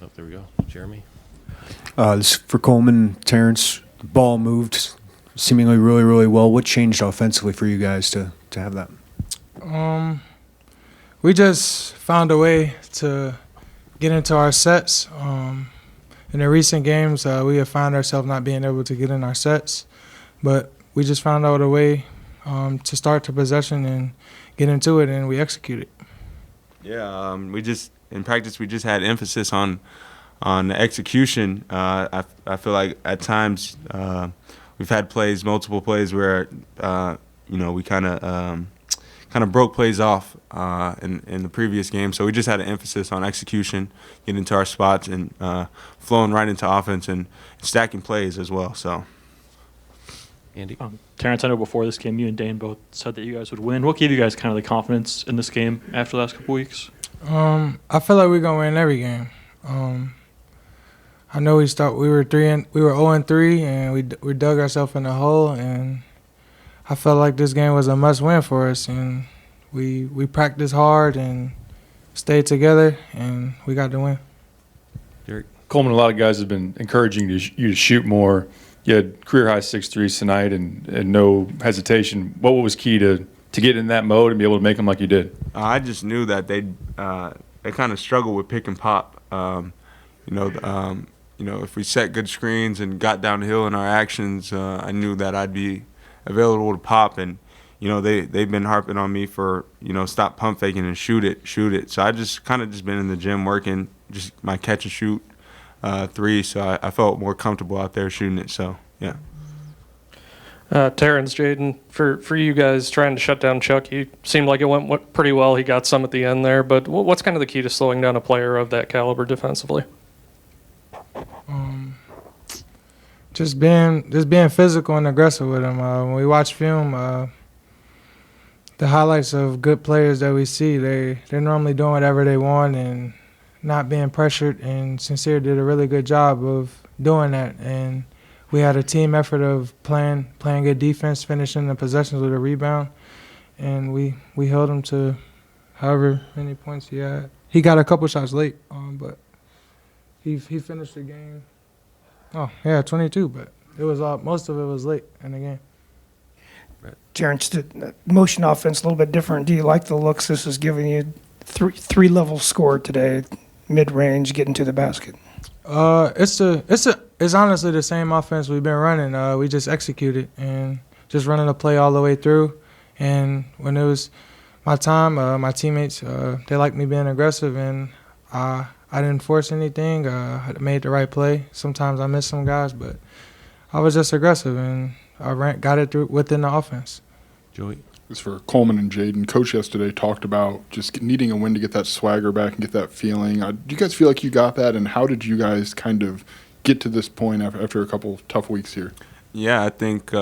Oh, there we go. Jeremy. This is for Coleman, Terrence. The ball moved seemingly really, really well. What changed offensively for you guys to have that? We just found a way to get into our sets. In the recent games, we have found ourselves not being able to get in our sets, but we just found out a way to start the possession and get into it, and we executed. Yeah, in practice we just had emphasis on the execution. I feel like at times we've had multiple plays where we kind of broke plays off in the previous game. So we just had an emphasis on execution, getting into our spots, and flowing right into offense and stacking plays as well. So, Andy? Terrence, I know before this game you and Dane both said that you guys would win. What gave you guys kind of the confidence in this game after the last couple weeks? I feel like we're gonna win every game. I know we were 0-3, and we dug ourselves in a hole, and I felt like this game was a must-win for us, and we practiced hard and stayed together, and we got the win. Derek? Coleman, a lot of guys have been encouraging you to shoot more. You had career-high 6 threes tonight and no hesitation. What was key to get in that mode and be able to make them like you did? I just knew that they kind of struggle with pick and pop. If we set good screens and got downhill in our actions, I knew that I'd be available to pop, and they've been harping on me for stop pump faking and shoot it. So I just been in the gym working just my catch and shoot three. So I felt more comfortable out there shooting it. So yeah. Terrence, Jayden, for you guys trying to shut down Chuck, he seemed like it went pretty well. He got some at the end there, but what's kind of the key to slowing down a player of that caliber defensively? Just being physical and aggressive with him. When we watch film, the highlights of good players that we see, they're normally doing whatever they want and not being pressured. And Sincere did a really good job of doing that. And we had a team effort of playing good defense, finishing the possessions with a rebound, and we held him to however many points he had. He got a couple shots late, but he finished the game. 22, but it was most of it was late in the game. Terrence, the motion offense a little bit different. Do you like the looks this is giving you? Three levels scored today, mid range, getting to the basket. It's honestly the same offense we've been running. We just executed and just running the play all the way through. And when it was my time, my teammates they liked me being aggressive, and I didn't force anything. I made the right play. Sometimes I missed some guys, but I was just aggressive, and I got it through within the offense. Joey? This is for Coleman and Jayden. Coach yesterday talked about just needing a win to get that swagger back and get that feeling. Do you guys feel like you got that, and how did you guys kind of get to this point after a couple of tough weeks here? Yeah, I think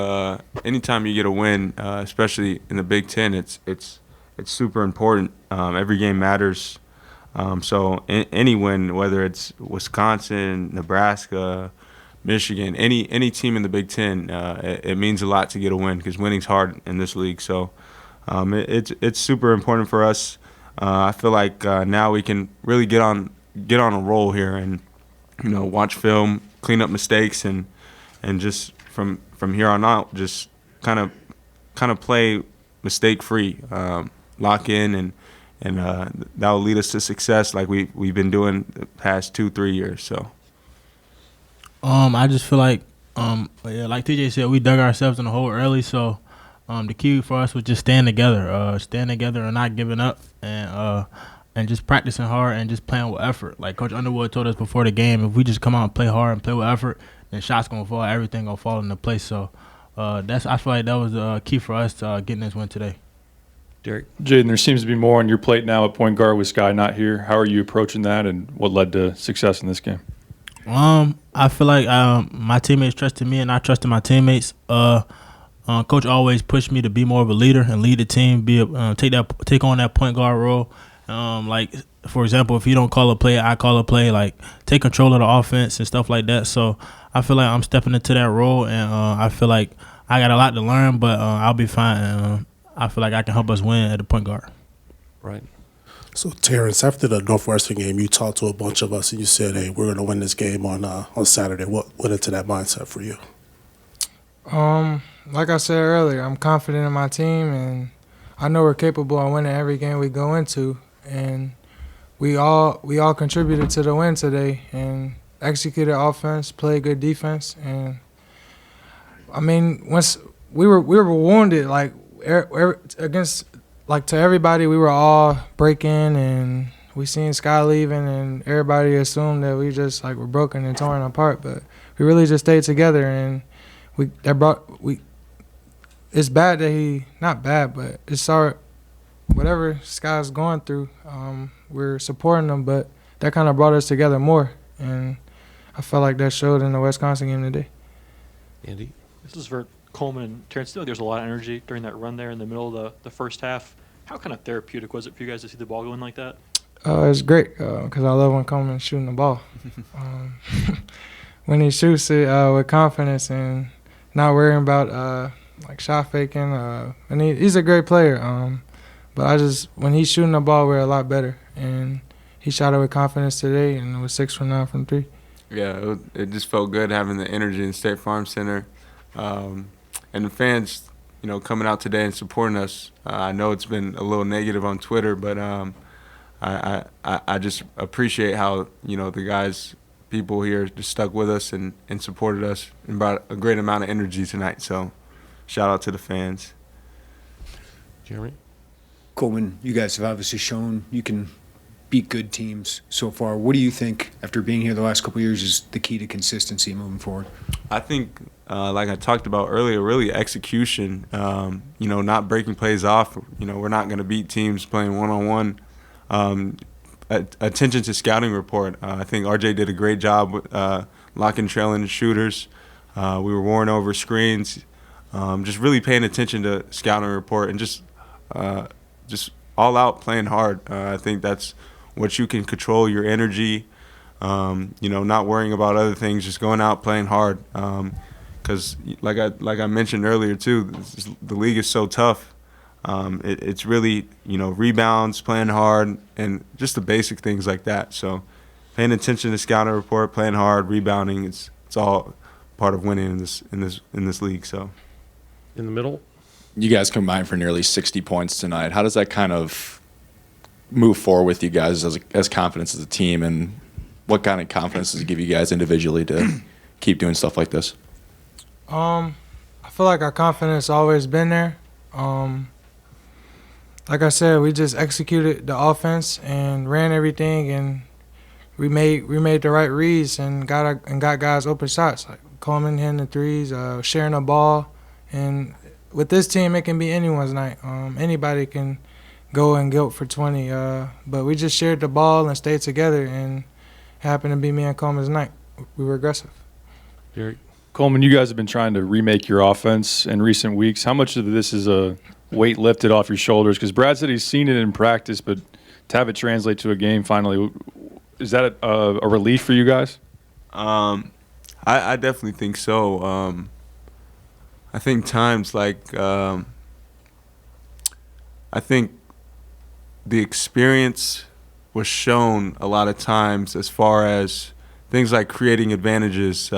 anytime you get a win, especially in the Big Ten, it's super important. Every game matters. So any win, whether it's Wisconsin, Nebraska, Michigan, any team in the Big Ten, it means a lot to get a win because winning's hard in this league. So it's super important for us. I feel like now we can really get on a roll here and watch film, clean up mistakes, and just from here on out just kind of play mistake free, lock in and that will lead us to success like we've been doing the past 2-3 years. So. I just feel like, like TJ said, we dug ourselves in the hole early. So, the key for us was just staying together and not giving up, and just practicing hard and just playing with effort. Like Coach Underwood told us before the game, if we just come out and play hard and play with effort, then shots gonna fall, everything gonna fall into place. So, I feel like that was the key for us to getting this win today. Derek? Jayden, there seems to be more on your plate now at point guard with Sky not here. How are you approaching that, and what led to success in this game? I feel like my teammates trusted me and I trusted my teammates. Coach always pushed me to be more of a leader and lead the team, take on that point guard role. Like, for example, if you don't call a play, I call a play, like take control of the offense and stuff like that. So I feel like I'm stepping into that role, and I feel like I got a lot to learn, but I'll be fine. I feel like I can help us win at the point guard. Right. So, Terrence, after the Northwestern game, you talked to a bunch of us and you said, hey, we're going to win this game on Saturday. What went into that mindset for you? Like I said earlier, I'm confident in my team, and I know we're capable of winning every game we go into. And we all contributed to the win today and executed offense, played good defense. And, I mean, once we were wounded, like, against – like, to everybody, we were all breaking, and we seen Sky leaving, and everybody assumed that we just, like, were broken and torn apart. But we really just stayed together, and it's bad that he – not bad, but it's our – whatever Sky's going through, we're supporting him, but that kind of brought us together more, and I felt like that showed in the Wisconsin game today. Andy? This is for Coleman and Terrence. I feel like there's a lot of energy during that run there in the middle of the first half. How kind of therapeutic was it for you guys to see the ball going like that? It's great because I love when Coleman's shooting the ball. When he shoots it with confidence and not worrying about like shot faking, and he's a great player. But when he's shooting the ball, we're a lot better. And he shot it with confidence today, and it was 6 for 9 from 3. Yeah, it just felt good having the energy in State Farm Center. And the fans, you know, coming out today and supporting us. I know it's been a little negative on Twitter, but I just appreciate how, you know, the guys, people here just stuck with us and supported us and brought a great amount of energy tonight. So shout out to the fans. Jeremy? Coleman, you guys have obviously shown you can beat good teams so far. What do you think, after being here the last couple of years, is the key to consistency moving forward? I think, like I talked about earlier, really execution, you know, not breaking plays off. You know, we're not going to beat teams playing one-on-one. Attention to scouting report. I think RJ did a great job with locking trailing shooters. We were warring over screens. Just really paying attention to scouting report and just all out playing hard. I think that's what you can control, your energy. You know, not worrying about other things, just going out playing hard. Because like I mentioned earlier too, the league is so tough. It's really, you know, rebounds, playing hard, and just the basic things like that. So paying attention to scouting report, playing hard, rebounding, it's all part of winning in this league. So In the middle? You guys combined for nearly 60 points tonight. How does that kind of move forward with you guys as confidence as a team, and what kind of confidence does it give you guys individually to keep doing stuff like this? I feel like our confidence always been there. Like I said, we just executed the offense and ran everything, and we made the right reads and got guys open shots. Like Coleman hitting the threes, sharing the ball, and with this team, it can be anyone's night. Anybody can go and guilt for 20. But we just shared the ball and stayed together, and it happened to be me and Coleman's night. We were aggressive. Derek? Coleman, you guys have been trying to remake your offense in recent weeks. How much of this is a weight lifted off your shoulders? Because Brad said he's seen it in practice, but to have it translate to a game finally, is that a relief for you guys? I definitely think so. I think times like I think the experience was shown a lot of times as far as things like creating advantages.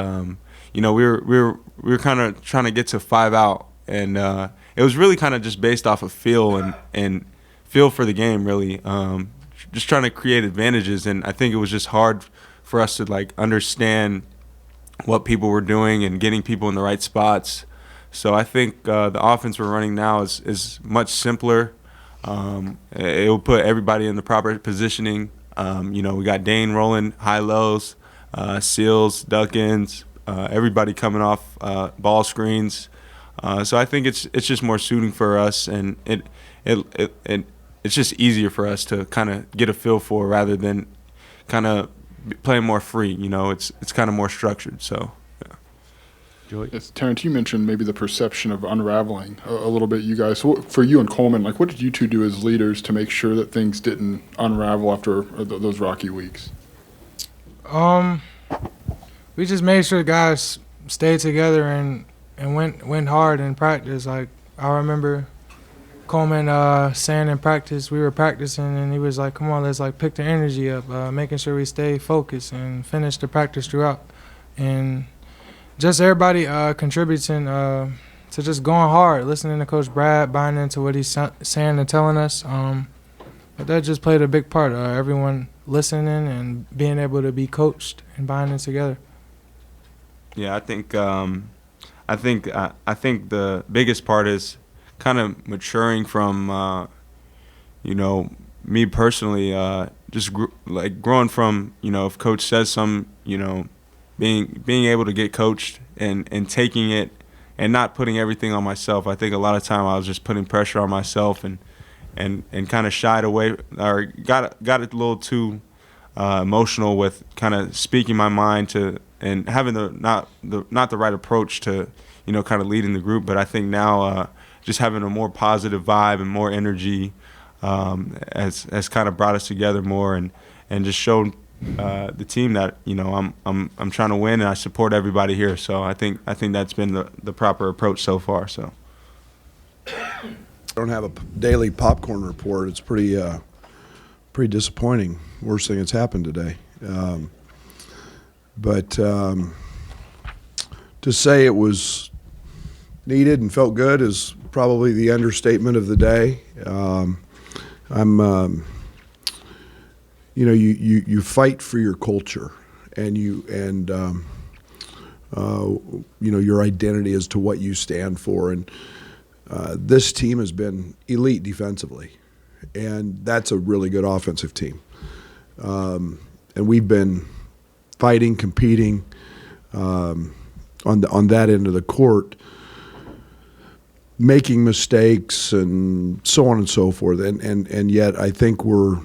You know, we were kind of trying to get to 5 out, and it was really kind of just based off of feel and feel for the game, really. Just trying to create advantages, and I think it was just hard for us to like understand what people were doing and getting people in the right spots. So I think the offense we're running now is much simpler. It will put everybody in the proper positioning. You know, we got Dane rolling high lows, seals, duck-ins, everybody coming off ball screens. So I think it's just more suiting for us, and it's just easier for us to kind of get a feel for rather than kind of playing more free. You know, it's kind of more structured. So. Joey? Yes, Terrence, you mentioned maybe the perception of unraveling a little bit, you guys. So for you and Coleman, like, what did you two do as leaders to make sure that things didn't unravel after those rocky weeks? We just made sure guys stayed together and went hard in practice. Like, I remember Coleman saying in practice, we were practicing, and he was like, come on, let's like pick the energy up, making sure we stay focused and finish the practice throughout. And just everybody contributing to just going hard, listening to Coach Brad, buying into what he's saying and telling us. But that just played a big part. Everyone listening and being able to be coached and buying it together. Yeah, I think the biggest part is kind of maturing from, me personally, just growing from, if coach says something, being able to get coached and taking it and not putting everything on myself. I think a lot of time I was just putting pressure on myself and kind of shied away or got a little too emotional with kind of speaking my mind to and having not the right approach to kind of leading the group. But I think now just having a more positive vibe and more energy has kind of brought us together more and just shown the team that I'm trying to win and I support everybody here. So I think that's been the proper approach so far. So I don't have a daily popcorn report. It's pretty disappointing. Worst thing that's happened today. But to say it was needed and felt good is probably the understatement of the day. You fight for your culture and your identity as to what you stand for. And this team has been elite defensively, and that's a really good offensive team. And we've been fighting, competing on that end of the court, making mistakes and so on and so forth. And yet I think we're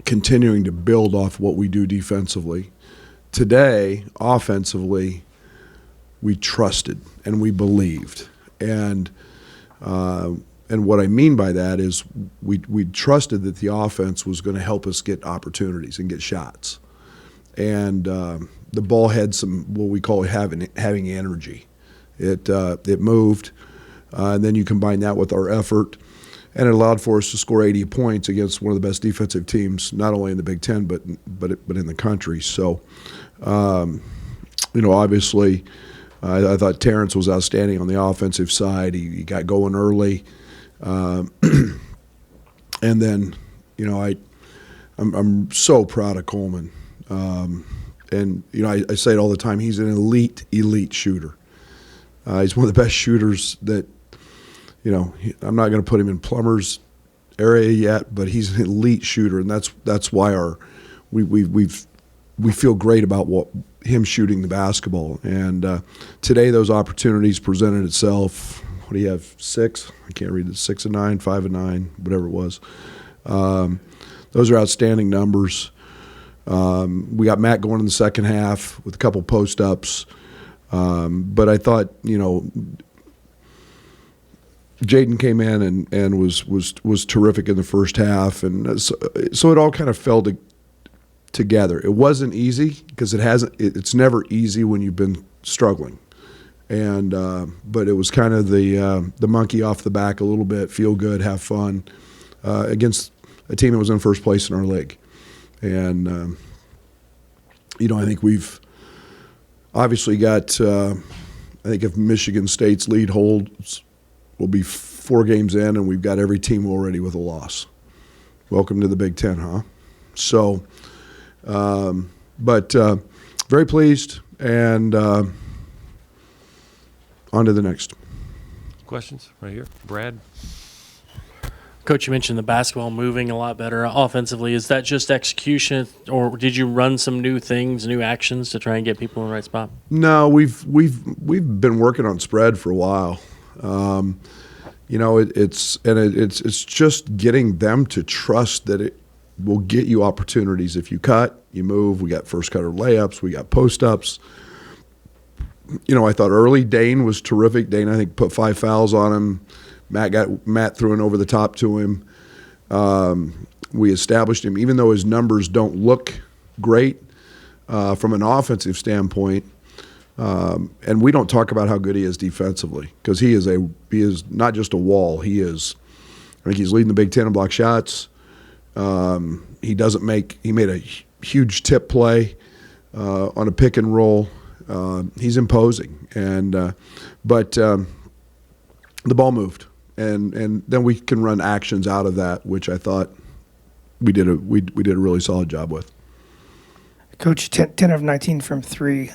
continuing to build off what we do defensively. Today, offensively, we trusted and we believed. And what I mean by that is we trusted that the offense was going to help us get opportunities and get shots. And the ball had some what we call having energy. It moved, and then you combine that with our effort, and it allowed for us to score 80 points against one of the best defensive teams, not only in the Big Ten but in the country. So, obviously, I thought Terrence was outstanding on the offensive side. He got going early, and then, I'm so proud of Coleman. And I say it all the time. He's an elite shooter. He's one of the best shooters that, I'm not going to put him in Plummer's area yet, but he's an elite shooter, and that's why we feel great about him shooting the basketball. And today those opportunities presented itself. What do you have? 6? I can't read it. 6 of 9, 5 of 9, whatever it was. Those are outstanding numbers. We got Matt going in the second half with a couple post-ups. But I thought, Jayden came in and was terrific in the first half. And so it all kind of fell together. It wasn't easy because it's never easy when you've been struggling. And but it was kind of the monkey off the back a little bit, feel good, have fun against a team that was in first place in our league. And, I think we've obviously got, I think if Michigan State's lead holds, we'll be 4 games in, and we've got every team already with a loss. Welcome to the Big Ten, huh? So, but very pleased, and on to the next. Questions right here? Brad? Coach, you mentioned the basketball moving a lot better offensively. Is that just execution, or did you run some new things, new actions to try and get people in the right spot? No, we've been working on spread for a while. It's just getting them to trust that it will get you opportunities. If you cut, you move. We got first cutter layups. We got post-ups. I thought early Dane was terrific. Dane, I think, put 5 fouls on him. Matt threw an over the top to him. We established him, even though his numbers don't look great from an offensive standpoint. And we don't talk about how good he is defensively, because he is not just a wall. I think he's leading the Big Ten in block shots. He made a huge tip play on a pick and roll. He's imposing, but the ball moved, and then we can run actions out of that, which I thought we did a really solid job with. Coach, 10 of 19 from three.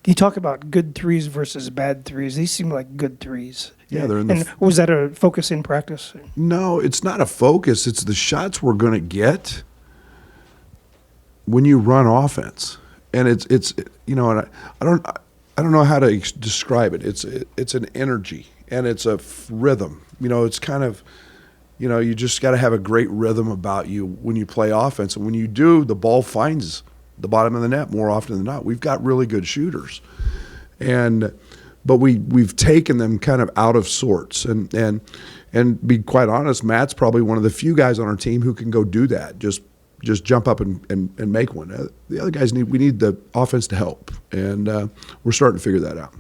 You talk about good threes versus bad threes. These seem like good threes. Yeah, they're in And was that a focus in practice? No, it's not a focus. It's the shots we're going to get when you run offense, and it's and I don't know how to describe it. It's an energy, and it's a rhythm. It's kind of, you just got to have a great rhythm about you when you play offense, and when you do, the ball finds the bottom of the net more often than not. We've got really good shooters, but we've taken them kind of out of sorts, and be quite honest, Matt's probably one of the few guys on our team who can go do that. Just jump up and make one. The other guys we need the offense to help, and we're starting to figure that out.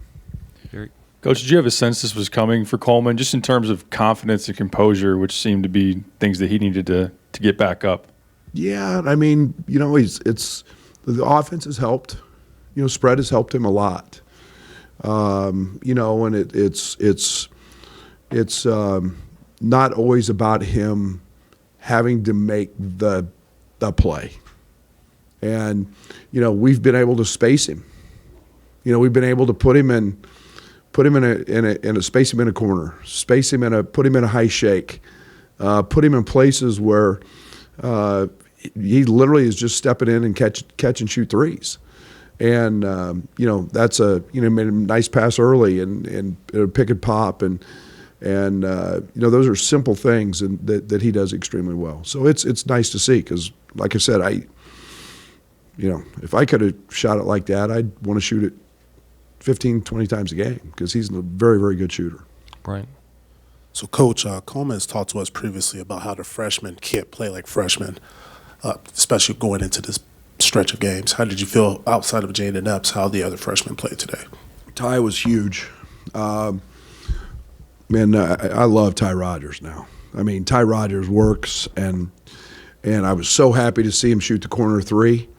Eric? Coach, did you have a sense this was coming for Coleman, just in terms of confidence and composure, which seemed to be things that he needed to get back up? Yeah, I mean, the offense has helped. Spread has helped him a lot. And it's not always about him having to make the play. And we've been able to space him. We've been able to put him in a space him in a corner, put him in a high shake, put him in places where he literally is just stepping in and catch and shoot threes. And that's made a nice pass early and pick and pop, and those are simple things that he does extremely well. So it's nice to see, because like I said, if I could have shot it like that, I'd want to shoot it 15, 20 times a game, because he's a very, very good shooter. Right. So, Coach, Coleman has talked to us previously about how the freshmen can't play like freshmen, especially going into this stretch of games. How did you feel, outside of Jayden Epps, how the other freshmen played today? Ty was huge. I love Ty Rodgers now. I mean, Ty Rodgers works, and I was so happy to see him shoot the corner three.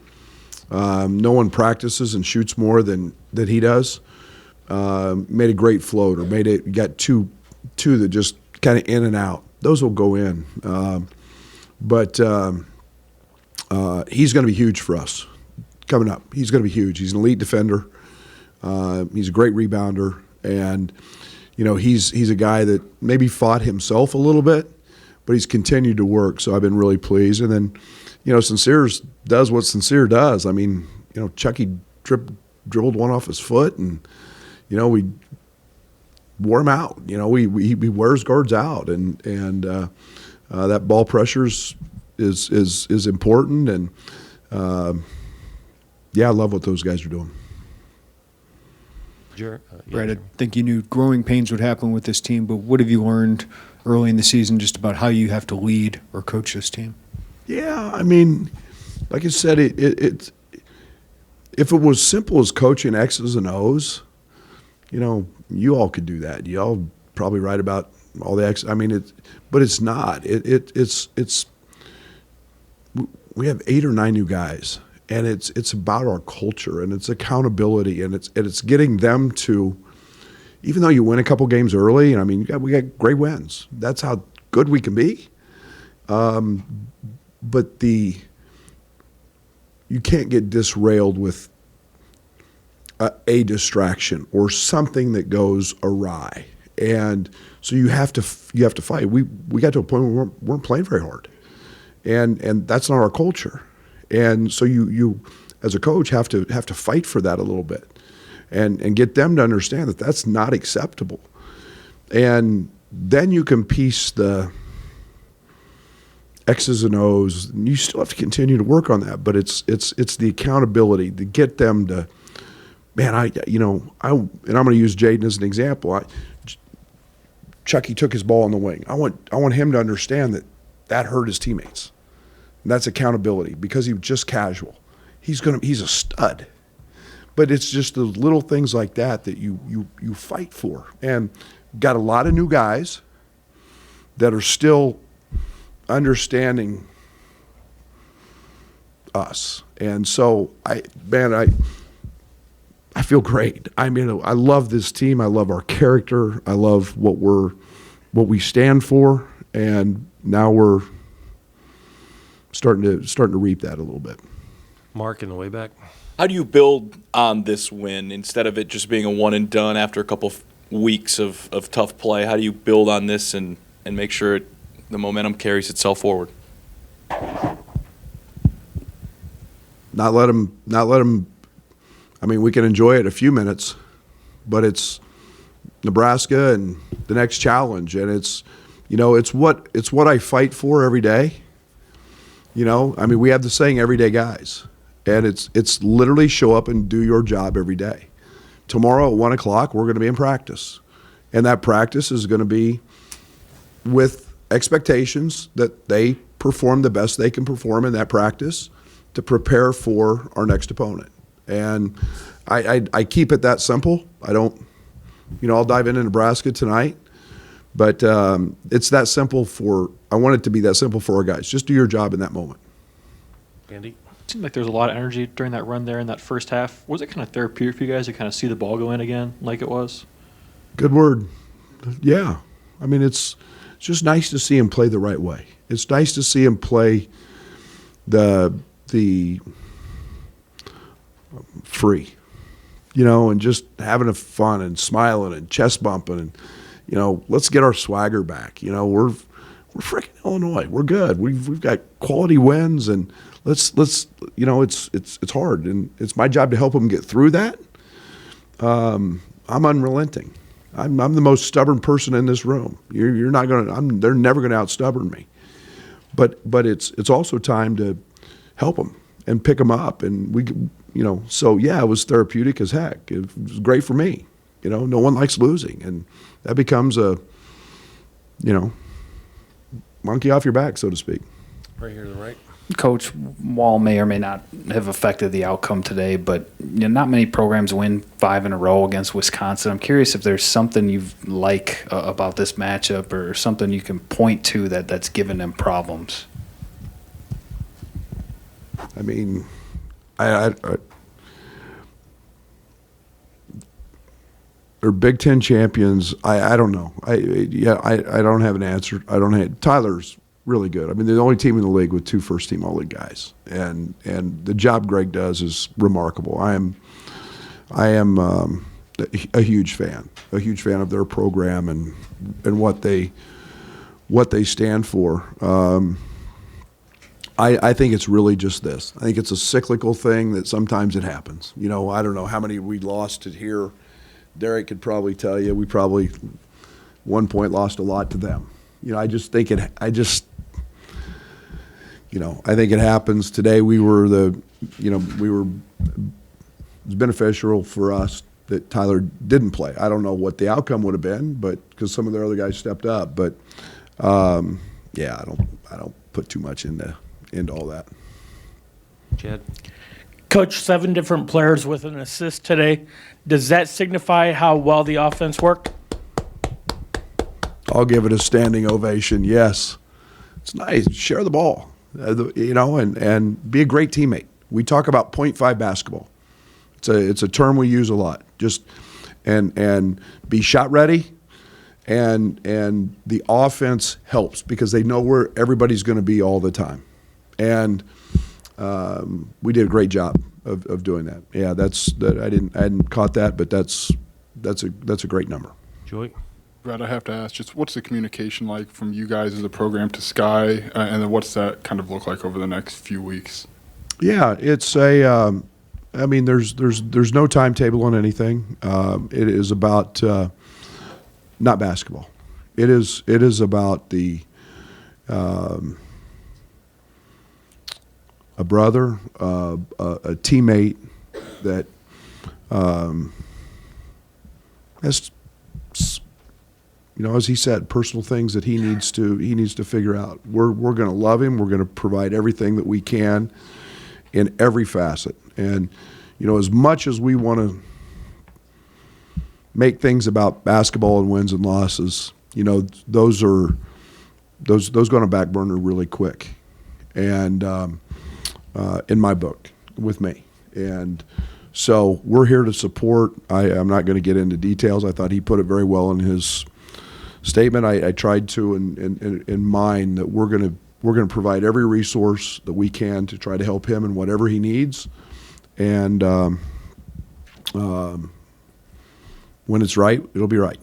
No one practices and shoots more than he does. Made a great floater. Got two that just kind of in and out. Those will go in. But he's going to be huge for us coming up. He's going to be huge. He's an elite defender. He's a great rebounder, and he's a guy that maybe fought himself a little bit, but he's continued to work. So I've been really pleased. And then, Sincere does what Sincere does. I mean, Chucky dribbled one off his foot, and we wore him out. He wears guards out, and that ball pressure is important. And I love what those guys are doing. Brad, I think you knew growing pains would happen with this team, but what have you learned early in the season just about how you have to lead or coach this team? Yeah, I mean, like I said, if it was simple as coaching X's and O's, you all could do that. You all probably write about all the X. I mean, but it's not. It's we have 8 or 9 new guys, and it's about our culture, and it's accountability, and it's getting them to, even though you win a couple games early, and I mean, we got great wins. That's how good we can be. But you can't get disrailed with a distraction or something that goes awry, and so you have to fight. We got to a point where we weren't playing very hard, and that's not our culture, and so you as a coach have to fight for that a little bit, and get them to understand that that's not acceptable, and then you can piece the X's and O's. And you still have to continue to work on that, but it's the accountability to get them to. Man, and I'm going to use Jayden as an example. Chucky took his ball on the wing. I want him to understand that hurt his teammates. And that's accountability, because he was just casual. He's a stud, but it's just the little things like that that you fight for. And got a lot of new guys that are still understanding us. And so I feel great. I mean, I love this team. I love our character. I love what we stand for. And now we're starting to reap that a little bit. Mark in the way back. How do you build on this win instead of it just being a one and done after a couple weeks of tough play? How do you build on this and make sure the momentum carries itself forward? Not let them. I mean, we can enjoy it a few minutes, but it's Nebraska and the next challenge, and it's what I fight for every day. I mean, we have the saying "everyday guys," and it's literally show up and do your job every day. Tomorrow at 1 o'clock, we're going to be in practice, and that practice is going to be with expectations that they perform the best they can perform in that practice to prepare for our next opponent. And I keep it that simple. I don't, I'll dive into Nebraska tonight, but it's that simple I want it to be that simple for our guys. Just do your job in that moment. Andy? It seemed like there was a lot of energy during that run there in that first half. Was it kind of therapeutic for you guys to kind of see the ball go in again like it was? Good word. Yeah. I mean, it's just nice to see him play the right way. It's nice to see him play the free, and just having a fun and smiling and chest bumping and, let's get our swagger back. We're freaking Illinois. We're good. We've got quality wins, and let's it's hard, and it's my job to help them get through that. I'm unrelenting. I'm the most stubborn person in this room. You're not gonna. They're never gonna outstubborn me. But it's also time to help them and pick them up, and So yeah, it was therapeutic as heck. It was great for me. No one likes losing, and that becomes a monkey off your back, so to speak. Right here to the right. Coach, Wall may or may not have affected the outcome today, but not many programs win 5 in a row against Wisconsin. I'm curious if there's something you like about this matchup or something you can point to that's given them problems. I mean, they're Big Ten champions. I don't know. I don't have an answer. Tyler's really good. I mean, they're the only team in the league with 2 first-team All-League guys, and the job Greg does is remarkable. I am a huge fan of their program and what they stand for. I think it's really just this. I think it's a cyclical thing that sometimes it happens. I don't know how many we lost to here. Derek could probably tell you we probably 1 point lost a lot to them. I just think it. I think it happens today. It was beneficial for us that Tyler didn't play. I don't know what the outcome would have been, but because some of the other guys stepped up. But I don't put too much into all that. Chad? Coach, 7 different players with an assist today. Does that signify how well the offense worked? I'll give it a standing ovation. Yes, it's nice. Share the ball, and be a great teammate. We talk about .5 basketball. It's a term we use a lot. Just and be shot ready, and the offense helps because they know where everybody's going to be all the time, and we did a great job of doing that. Yeah, I hadn't caught that, but that's a great number. Joy? Brad, I have to ask, just what's the communication like from you guys as a program to Sky, and then what's that kind of look like over the next few weeks? Yeah, it's a. I mean, there's no timetable on anything. It is about not basketball. It is about the a brother, a teammate that has, as he said, personal things that he needs to figure out. We're going to love him. We're going to provide everything that we can in every facet. And as much as we want to make things about basketball and wins and losses, those go on a back burner really quick, and in my book with me. And so we're here to support. I'm not going to get into details. I thought he put it very well in his statement. I tried to in mine that we're going to provide every resource that we can to try to help him in whatever he needs. And when it's right, it'll be right.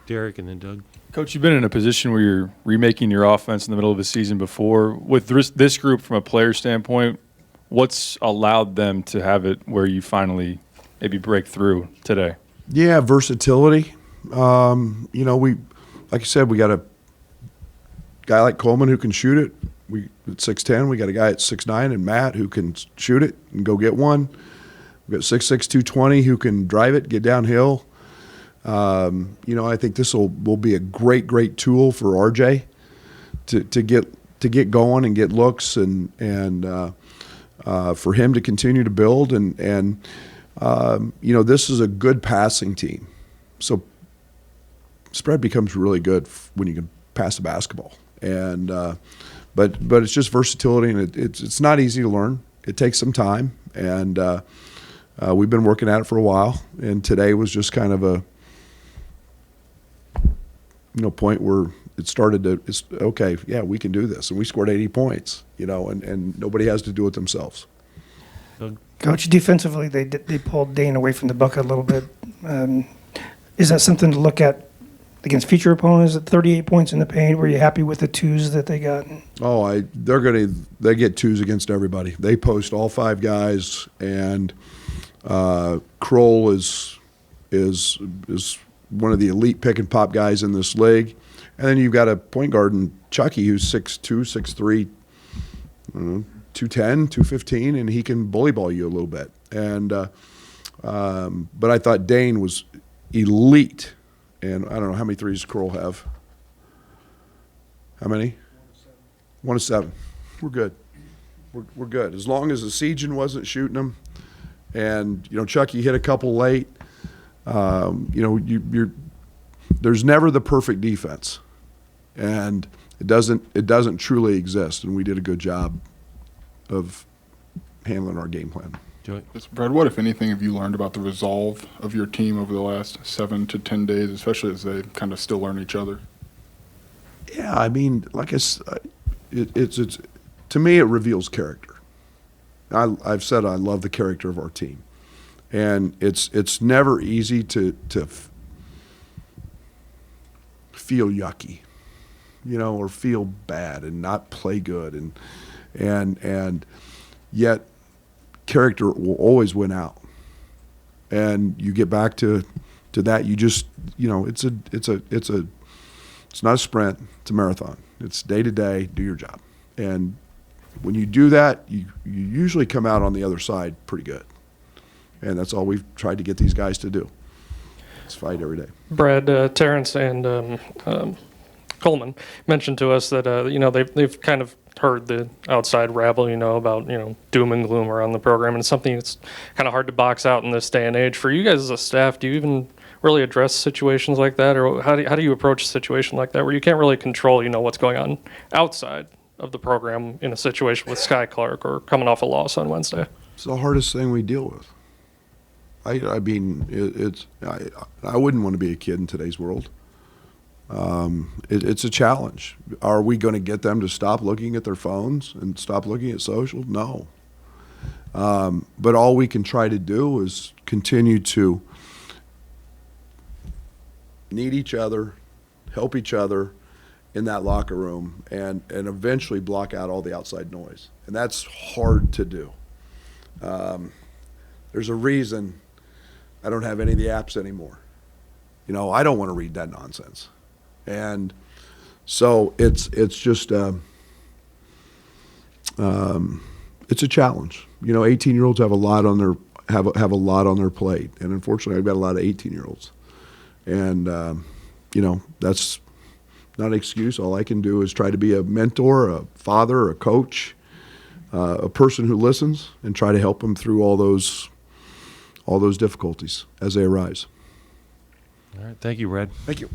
Derek and then Doug. Coach, you've been in a position where you're remaking your offense in the middle of the season before. With this group, from a player standpoint, what's allowed them to have it where you finally maybe break through today? Yeah, versatility. We, like I said, we got a guy like Coleman who can shoot it. We at 6'10", we got a guy at 6'9", and Matt who can shoot it and go get one. We got 6'6", 220 who can drive it, get downhill. I think this will be a great tool for RJ to get going and get looks and for him to continue to build and this is a good passing team, so spread becomes really good when you can pass the basketball. And but it's just versatility, and it's not easy to learn. It takes some time, and we've been working at it for a while. And today was just kind of a point where it started to, it's okay, yeah, we can do this. And we scored 80 points, and nobody has to do it themselves. Coach, defensively, they pulled Dane away from the bucket a little bit. Is that something to look at against future opponents at 38 points in the paint? Were you happy with the twos that they got? Oh, they get twos against everybody. They post all five guys, and Kroll is one of the elite pick and pop guys in this league. And then you've got a point guard in Chucky who's 6'2", 6'3", 210, 215, and he can bully ball you a little bit. And but I thought Dane was elite. And I don't know how many threes Kroll have. How many? 1 of 7. We're good. We're good. As long as the Sejan wasn't shooting them, and Chucky hit a couple late. There's never the perfect defense, and it doesn't truly exist. And we did a good job of handling our game plan. Brad, what, if anything, have you learned about the resolve of your team over the last 7 to 10 days, especially as they kind of still learn each other? Yeah, I mean, like it's to me, it reveals character. I've said I love the character of our team, and it's never easy to feel yucky, or feel bad and not play good, and yet character will always win out. And you get back to that, you just it's not a sprint, it's a marathon. It's day to day, do your job. And when you do that, you usually come out on the other side pretty good. And that's all we've tried to get these guys to do. It's fight every day. Brad, Terrence, and Coleman mentioned to us that they've kind of heard the outside rabble, about doom and gloom around the program, and it's something that's kind of hard to box out in this day and age. For you guys as a staff, do you even really address situations like that, or how do you approach a situation like that where you can't really control what's going on outside of the program in a situation with Sky Clark or coming off a loss on Wednesday? It's the hardest thing we deal with. I mean, I wouldn't want to be a kid in today's world. It's a challenge. Are we going to get them to stop looking at their phones and stop looking at social? No. But all we can try to do is continue to need each other, help each other in that locker room, and eventually block out all the outside noise. And that's hard to do. There's a reason I don't have any of the apps anymore. I don't want to read that nonsense. And so it's just it's a challenge. 18-year-olds have a lot on their have a lot on their plate, and unfortunately, I've got a lot of 18-year-olds, and that's not an excuse. All I can do is try to be a mentor, a father, a coach, a person who listens and try to help them through all those difficulties as they arise. All right. Thank you, Brad. Thank you.